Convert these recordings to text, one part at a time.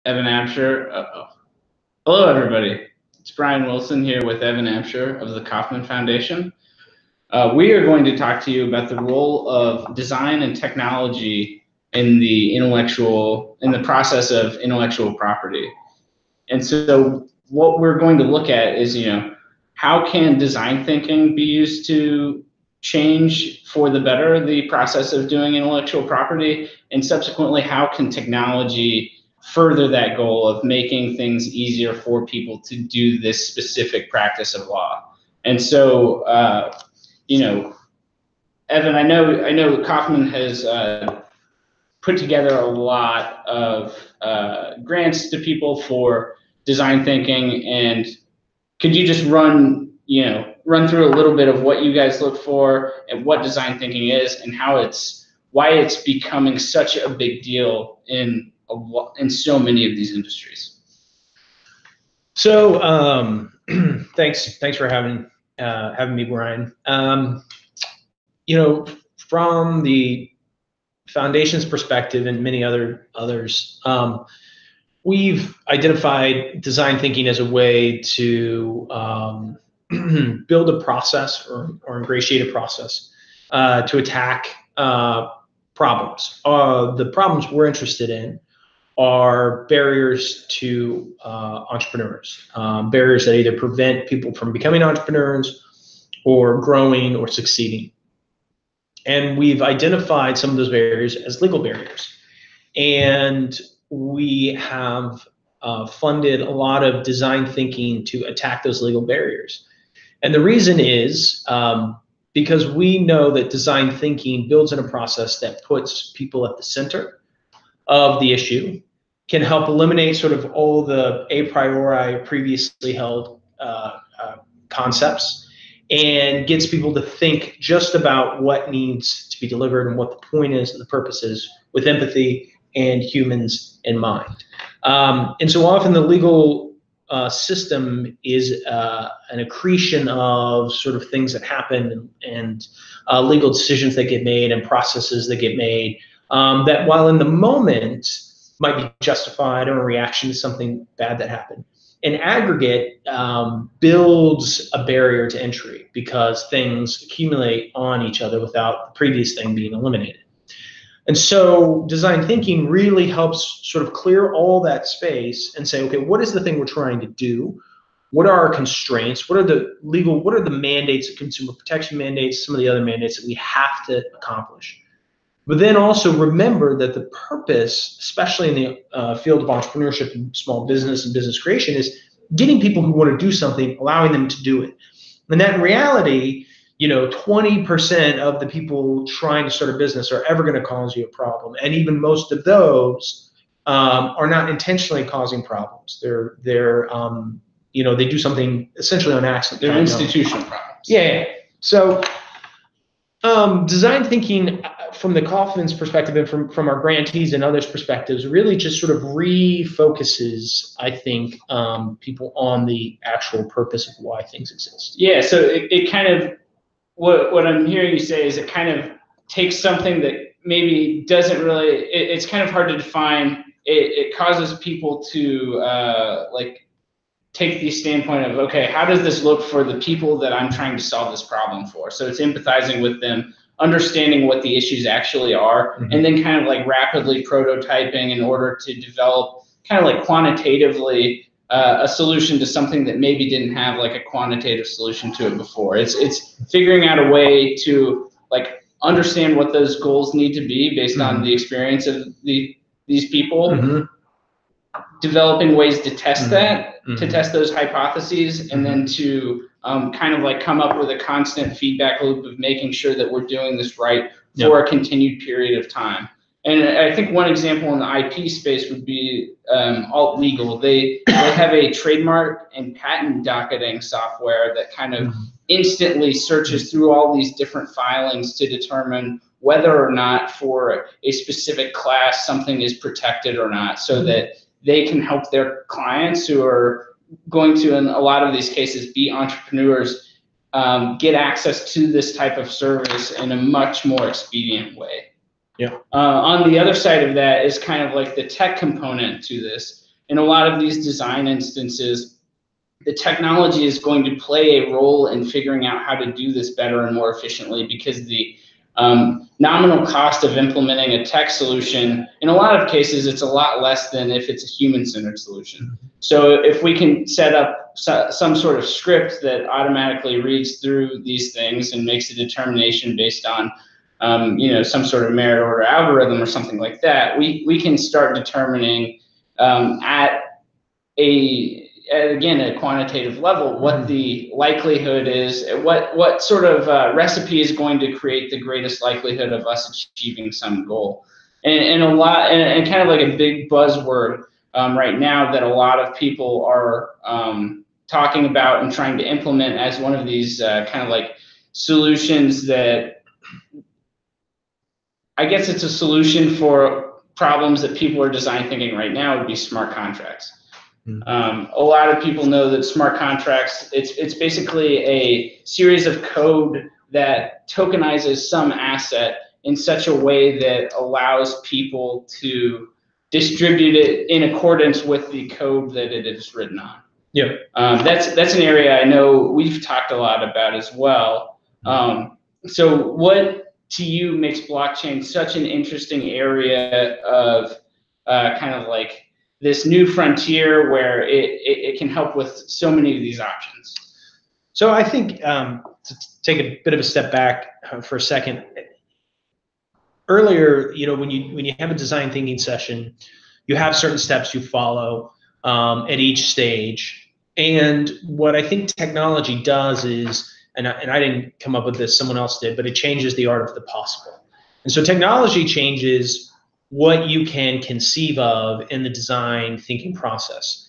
Evan Absher. Hello, everybody. It's Brian Wilson here with Evan Absher of the Kauffman Foundation. We are going to talk to you about the role of design and technology in the process of intellectual property. And so what we're going to look at is, how can design thinking be used to change for the better the process of doing intellectual property, and subsequently, how can technology further that goal of making things easier for people to do this specific practice of law. And so, Evan, I know Kauffman has put together a lot of grants to people for design thinking, and could you just run through a little bit of what you guys look for and what design thinking is and why it's becoming such a big deal in so many of these industries? So thanks for having me, Brian. From the foundation's perspective and many others, we've identified design thinking as a way to build a process or ingratiate a process to attack problems. The problems we're interested in are barriers to entrepreneurs, barriers that either prevent people from becoming entrepreneurs or growing or succeeding. And we've identified some of those barriers as legal barriers. And we have funded a lot of design thinking to attack those legal barriers. And the reason is because we know that design thinking builds in a process that puts people at the center of the issue, can help eliminate sort of all the a priori previously held concepts, and gets people to think just about what needs to be delivered and what the point is and the purpose is, with empathy and humans in mind. And so often the legal system is an accretion of sort of things that happen and legal decisions that get made and processes that get made that, while in the moment might be justified or a reaction to something bad that happened, in aggregate builds a barrier to entry because things accumulate on each other without the previous thing being eliminated. And so design thinking really helps sort of clear all that space and say, okay, what is the thing we're trying to do? What are our constraints? What are the mandates, the consumer protection mandates, some of the other mandates that we have to accomplish? But then also remember that the purpose, especially in the field of entrepreneurship and small business and business creation, is getting people who want to do something, allowing them to do it. And that in reality, 20% of the people trying to start a business are ever going to cause you a problem. And even most of those are not intentionally causing problems. They're they do something essentially on accident. They're institutional problems. Yeah. So design thinking from the Kauffman's perspective and from our grantees and others' perspectives really just sort of refocuses, I think, people on the actual purpose of why things exist. Yeah, so it kind of, what I'm hearing you say is it kind of takes something that maybe doesn't really, it's kind of hard to define. It causes people to take the standpoint of, okay, how does this look for the people that I'm trying to solve this problem for? So it's empathizing with them, understanding what the issues actually are, and then kind of like rapidly prototyping in order to develop kind of like quantitatively a solution to something that maybe didn't have like a quantitative solution to it before. It's figuring out a way to like understand what those goals need to be based on the experience of these people, developing ways to test that, to test those hypotheses, and then to kind of like come up with a constant feedback loop of making sure that we're doing this right for a continued period of time. And I think one example in the IP space would be Alt Legal. They have a trademark and patent docketing software that kind of instantly searches through all these different filings to determine whether or not for a specific class something is protected or not, so that they can help their clients, who are going to, in a lot of these cases, be entrepreneurs, get access to this type of service in a much more expedient way. Yeah. On the other side of that is kind of like the tech component to this. in a lot of these design instances, the technology is going to play a role in figuring out how to do this better and more efficiently, because the nominal cost of implementing a tech solution, in a lot of cases, it's a lot less than if it's a human-centered solution. So if we can set up some sort of script that automatically reads through these things and makes a determination based on some sort of merit order algorithm or something like that, we can start determining at a quantitative level what the likelihood is, what sort of recipe is going to create the greatest likelihood of us achieving some goal. And kind of like a big buzzword right now that a lot of people are talking about and trying to implement as one of these kind of like solutions that, I guess it's a solution for problems that people are design thinking right now, would be smart contracts. A lot of people know that smart contracts, it's basically a series of code that tokenizes some asset in such a way that allows people to distribute it in accordance with the code that it is written on. Yeah. That's an area I know we've talked a lot about as well. So what to you makes blockchain such an interesting area of kind of like this new frontier where it can help with so many of these options? So I think to take a bit of a step back for a second, earlier, when you have a design thinking session, you have certain steps you follow at each stage. And what I think technology does is, and I didn't come up with this, someone else did, but it changes the art of the possible. And so technology changes what you can conceive of in the design thinking process.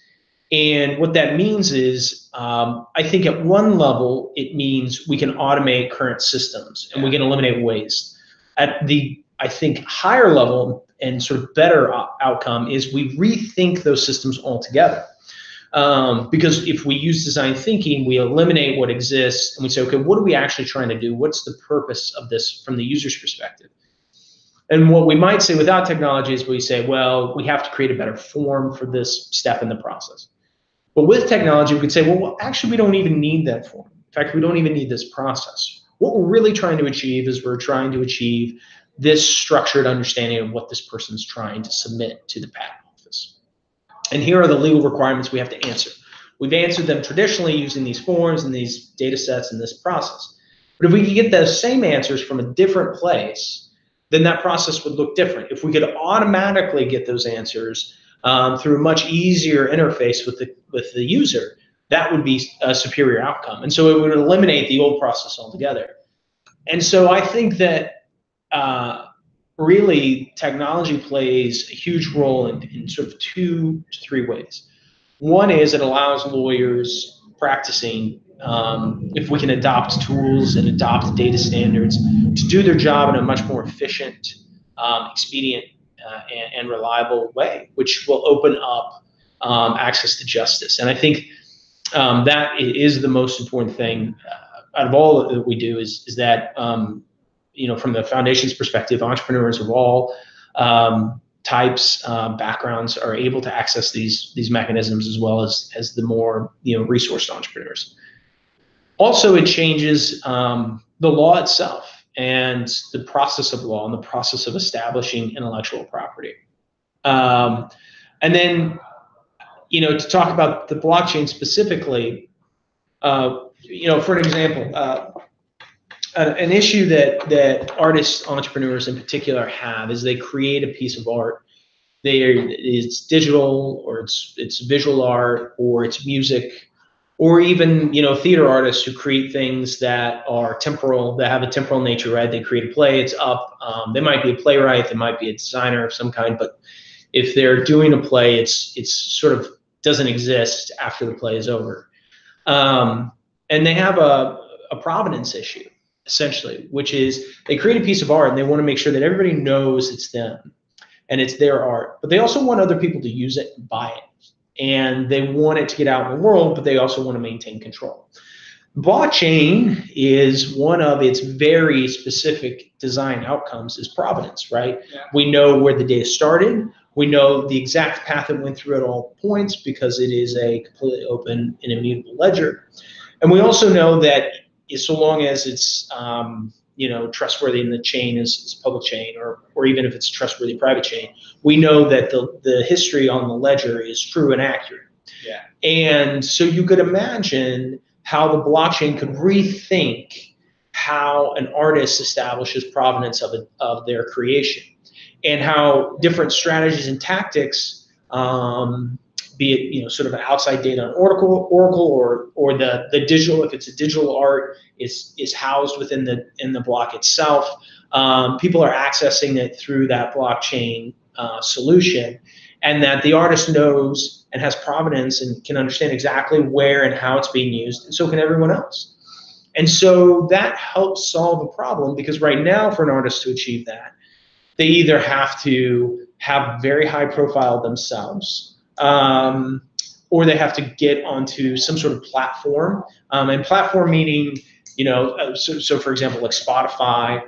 And what that means is, I think at one level, it means we can automate current systems and we can eliminate waste. At the, I think, higher level and sort of better outcome is we rethink those systems altogether. Because if we use design thinking, we eliminate what exists and we say, okay, what are we actually trying to do? What's the purpose of this from the user's perspective? And what we might say without technology is we say, well, we have to create a better form for this step in the process. But with technology, we could say, well, actually, we don't even need that form. In fact, we don't even need this process. What we're really trying to achieve is we're trying to achieve this structured understanding of what this person's trying to submit to the patent office. And here are the legal requirements we have to answer. We've answered them traditionally using these forms and these data sets and this process. But if we could get those same answers from a different place, then that process would look different. If we could automatically get those answers through a much easier interface with the user, that would be a superior outcome. And so it would eliminate the old process altogether. And so I think that really technology plays a huge role in sort of 2 to 3 ways. One is it allows lawyers practicing, if we can adopt tools and adopt data standards, to do their job in a much more efficient, expedient, and reliable way, which will open up access to justice. And I think that is the most important thing out of all that we do is that, from the foundation's perspective, entrepreneurs of all types, backgrounds are able to access these mechanisms as well as the more resourced entrepreneurs. Also, it changes the law itself and the process of law and the process of establishing intellectual property. And then, to talk about the blockchain specifically, for an example, an issue that artists, entrepreneurs in particular have is they create a piece of art. It's digital, or it's visual art, or it's music, or even theater artists who create things that are temporal, that have a temporal nature, right? They create a play, it's up. They might be a playwright, they might be a designer of some kind, but if they're doing a play, it's sort of doesn't exist after the play is over. And they have a provenance issue, essentially, which is they create a piece of art and they want to make sure that everybody knows it's them and it's their art, but they also want other people to use it and buy it. And they want it to get out in the world, but they also want to maintain control. Blockchain is one of its very specific design outcomes is provenance, right? Yeah. We know where the data started. We know the exact path it went through at all points because it is a completely open and immutable ledger. And we also know that so long as it's trustworthy and the chain is public chain, or even if it's trustworthy private chain, we know that the history on the ledger is true and accurate. Yeah. And so you could imagine how the blockchain could rethink how an artist establishes provenance of their creation, and how different strategies and tactics, be it sort of outside data on Oracle, or the digital, if it's a digital art, is housed within the block itself. People are accessing it through that blockchain solution, and that the artist knows and has provenance and can understand exactly where and how it's being used, and so can everyone else. And so that helps solve a problem, because right now for an artist to achieve that, they either have to have very high profile themselves, or they have to get onto some sort of platform, and platform meaning, so for example, like Spotify,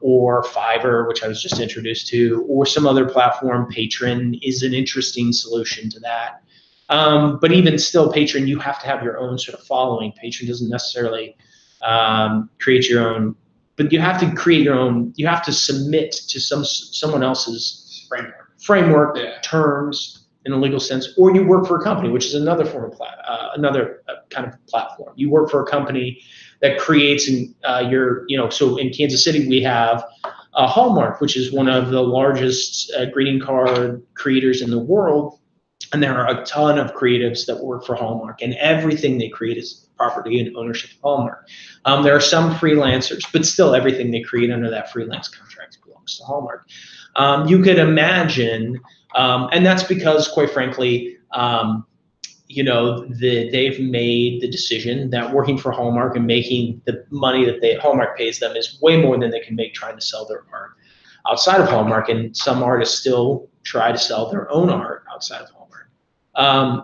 or Fiverr, which I was just introduced to, or some other platform. Patreon is an interesting solution to that. But even still, Patreon, you have to have your own sort of following. Patreon doesn't necessarily create your own, but you have to create your own. You have to submit to someone else's framework, terms in a legal sense, or you work for a company, which is another form of another kind of platform. You work for a company that creates, so in Kansas City we have Hallmark, which is one of the largest greeting card creators in the world. And there are a ton of creatives that work for Hallmark, and everything they create is property and ownership of Hallmark. There are some freelancers, but still everything they create under that freelance contract belongs to Hallmark. You could imagine, and that's because, quite frankly, they've made the decision that working for Hallmark and making the money that Hallmark pays them is way more than they can make trying to sell their art outside of Hallmark. And some artists still try to sell their own art outside of Hallmark.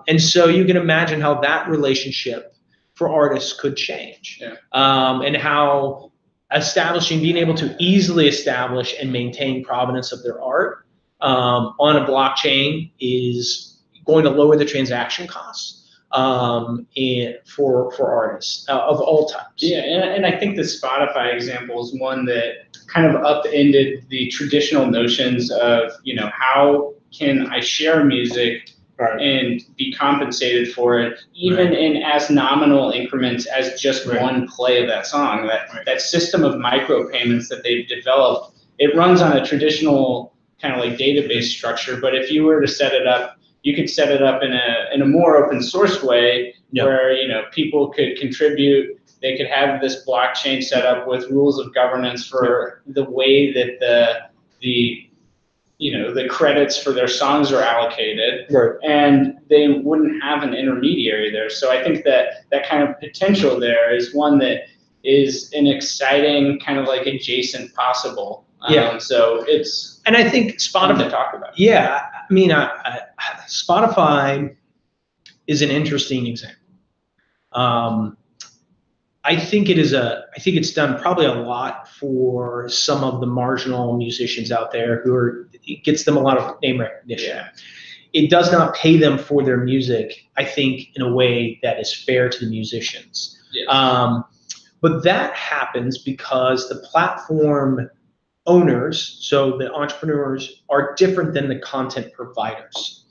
And so you can imagine how that relationship for artists could change, and how being able to easily establish and maintain provenance of their art on a blockchain is going to lower the transaction costs for artists of all types. Yeah, and I think the Spotify example is one that kind of upended the traditional notions of, how can I share music and be compensated for it, even in as nominal increments as just one play of that song. That system of micropayments that they've developed, it runs on a traditional kind of like database structure, but if you were to set it up, you could set it up in a more open source way, where people could contribute. They could have this blockchain set up with rules of governance for the way that the credits for their songs are allocated, and they wouldn't have an intermediary there. So I think that kind of potential there is one that is an exciting kind of like adjacent possible. So it's, and I think Spotify to talk about. Yeah, I mean, Spotify is an interesting example. I think it's done probably a lot for some of the marginal musicians out there it gets them a lot of name recognition. Yeah. It does not pay them for their music, I think, in a way that is fair to the musicians. Yes. But that happens because the platform owners, so the entrepreneurs, are different than the content providers.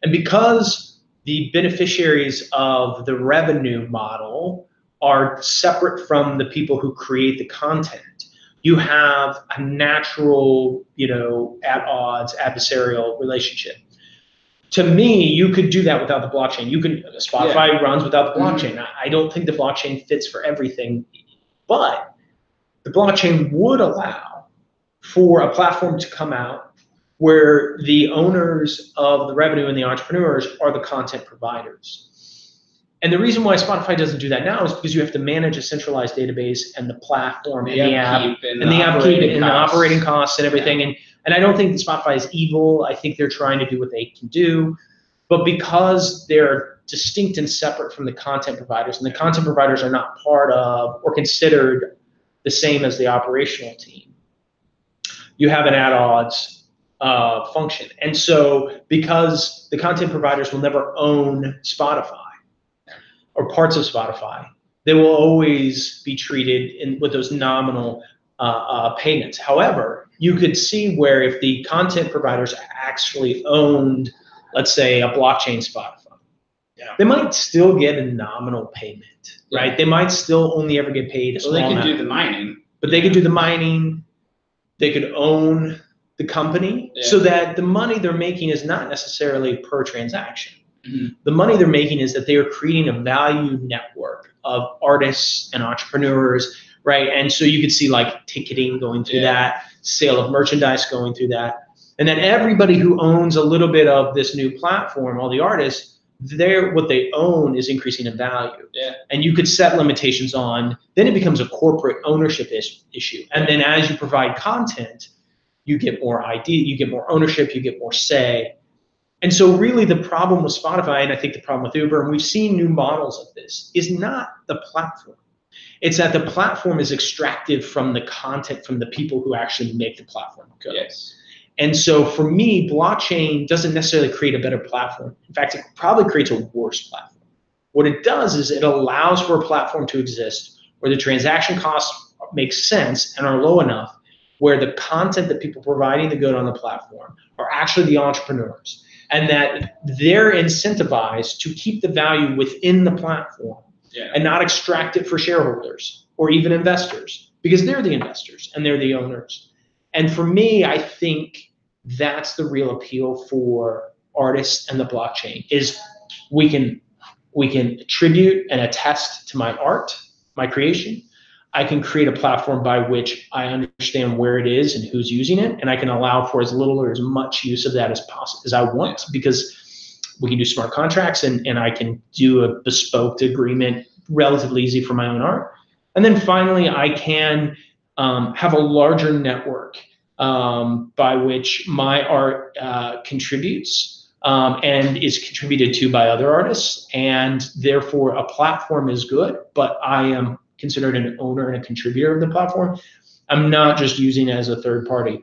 And because the beneficiaries of the revenue model are separate from the people who create the content, you have a natural, at odds, adversarial relationship. To me, you could do that without the blockchain. Spotify runs without the blockchain. I don't think the blockchain fits for everything, but the blockchain would allow for a platform to come out where the owners of the revenue and the entrepreneurs are the content providers. And the reason why Spotify doesn't do that now is because you have to manage a centralized database and the platform and the app and the upkeep and the operating costs and everything. Yeah. And I don't think that Spotify is evil. I think they're trying to do what they can do. But because they're distinct and separate from the content providers, and the content providers are not part of or considered the same as the operational team, you have an at odds function. And so because the content providers will never own Spotify or parts of Spotify, they will always be treated with those nominal payments. However, you could see where if the content providers actually owned, let's say, a blockchain Spotify, they might still get a nominal payment, right? They might still only ever get paid a small amount. Well, they could do the mining. But they could do the mining. They could own the company so that the money they're making is not necessarily per transaction. The money they're making is that they are creating a value network of artists and entrepreneurs, right? And so you could see like ticketing going through that, sale of merchandise going through that. And then everybody who owns a little bit of this new platform, all the artists, what they own is increasing in value. And you could set limitations on, then it becomes a corporate ownership issue. And then as you provide content, you get more ID, you get more ownership, you get more say. And so really the problem with Spotify, and I think the problem with Uber, and we've seen new models of this, is not the platform. It's that the platform is extracted from the content from the people who actually make the platform go. And so for me, blockchain doesn't necessarily create a better platform. In fact, it probably creates a worse platform. What it does is it allows for a platform to exist where the transaction costs make sense and are low enough where the content that people providing the good on the platform are actually the entrepreneurs, and that they're incentivized to keep the value within the platform and not extract it for shareholders or even investors, because they're the investors and they're the owners. And for me, I think that's the real appeal for artists and the blockchain is we can attribute and attest to my art, my creation. I can create a platform by which I understand where it is and who's using it, and I can allow for as little or as much use of that as possible as I want, because we can do smart contracts and I can do a bespoke agreement relatively easy for my own art. And then finally, I can have a larger network by which my art contributes and is contributed to by other artists, and therefore a platform is good, but I am considered an owner and a contributor of the platform. I'm not just using it as a third party.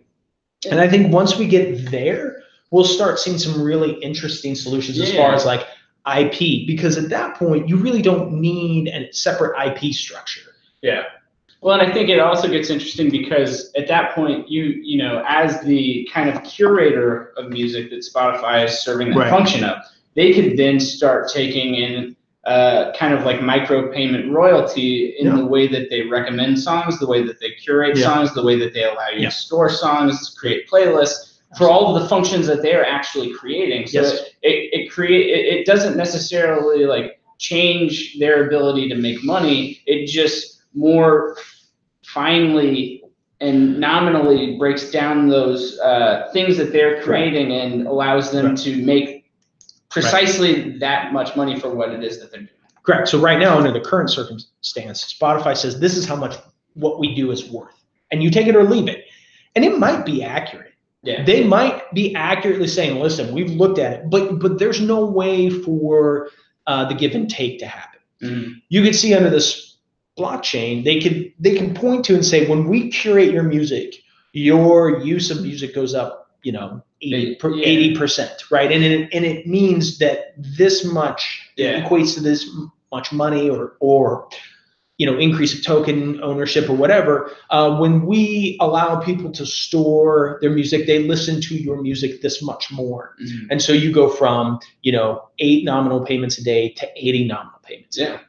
And I think once we get there, we'll start seeing some really interesting solutions as far as like IP, because at that point, you really don't need a separate IP structure. Well, and I think it also gets interesting because at that point, you know, as the kind of curator of music that Spotify is serving that function of, they could then start taking in kind of like micro-payment royalty in the way that they recommend songs, the way that they curate songs, the way that they allow you to store songs, create playlists, for all of the functions that they are actually creating. So it doesn't necessarily like change their ability to make money. It just more finely and nominally breaks down those things that they're creating and allows them to make precisely that much money for what it is that they're doing. Correct. So right now, under the current circumstance, Spotify says this is how much what we do is worth, and you take it or leave it. And it might be accurate. They might be accurately saying, listen, we've looked at it, but there's no way for the give and take to happen. You could see under this blockchain, they can point to and say, when we curate your music, your use of music goes up, you know, 80%, right? And it means that this much equates to this much money or you know, increase of token ownership or whatever. When we allow people to store their music, they listen to your music this much more. And so you go from, you know, 8 nominal payments a day to 80 nominal payments a day,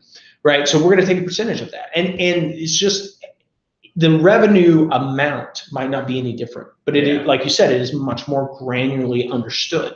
right? So we're going to take a percentage of that. And it's just, the revenue amount might not be any different, but it, like you said, it is much more granularly understood.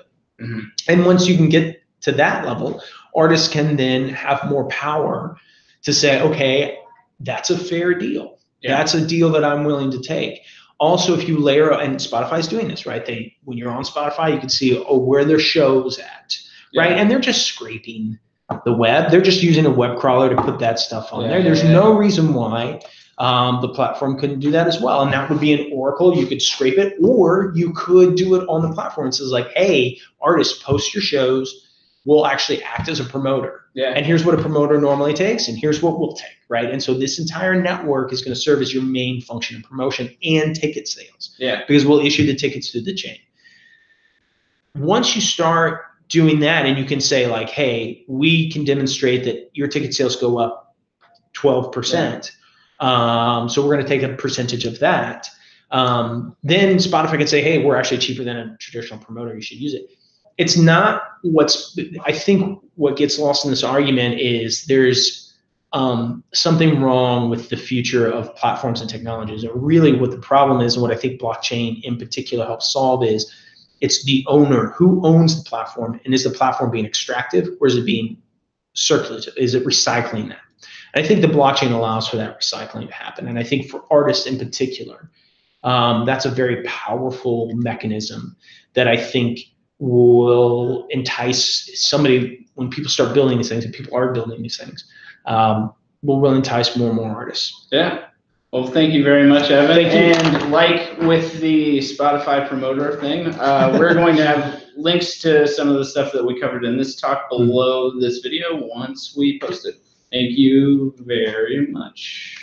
And once you can get to that level, artists can then have more power to say, okay, that's a fair deal. That's a deal that I'm willing to take. Also, if you layer, and Spotify's doing this, right? When you're on Spotify, you can see where their show's at, right? And they're just scraping the web. They're just using a web crawler to put that stuff on there. There's no reason why the platform couldn't do that as well. And that would be an oracle. You could scrape it, or you could do it on the platform. It says like, hey, artists, post your shows. We'll actually act as a promoter. And here's what a promoter normally takes, and here's what we'll take, right? And so this entire network is going to serve as your main function of promotion and ticket sales. Because we'll issue the tickets through the chain. once you start doing that, and you can say like, hey, we can demonstrate that your ticket sales go up 12%. So we're going to take a percentage of that. Then Spotify can say, hey, we're actually cheaper than a traditional promoter. You should use it. It's not I think what gets lost in this argument is there's something wrong with the future of platforms and technologies. And really what the problem is, and what I think blockchain in particular helps solve, is it's the owner. Who owns the platform? And is the platform being extractive, or is it being circulative? Is it recycling that? And I think the blockchain allows for that recycling to happen. And I think for artists in particular, that's a very powerful mechanism that I think will entice somebody, when people start building these things, and people are building these things, will entice more and more artists. Yeah. Well, thank you very much, Evan. Thank you. And like with the Spotify promoter thing, we're going to have links to some of the stuff that we covered in this talk below this video once we post it. Thank you very much.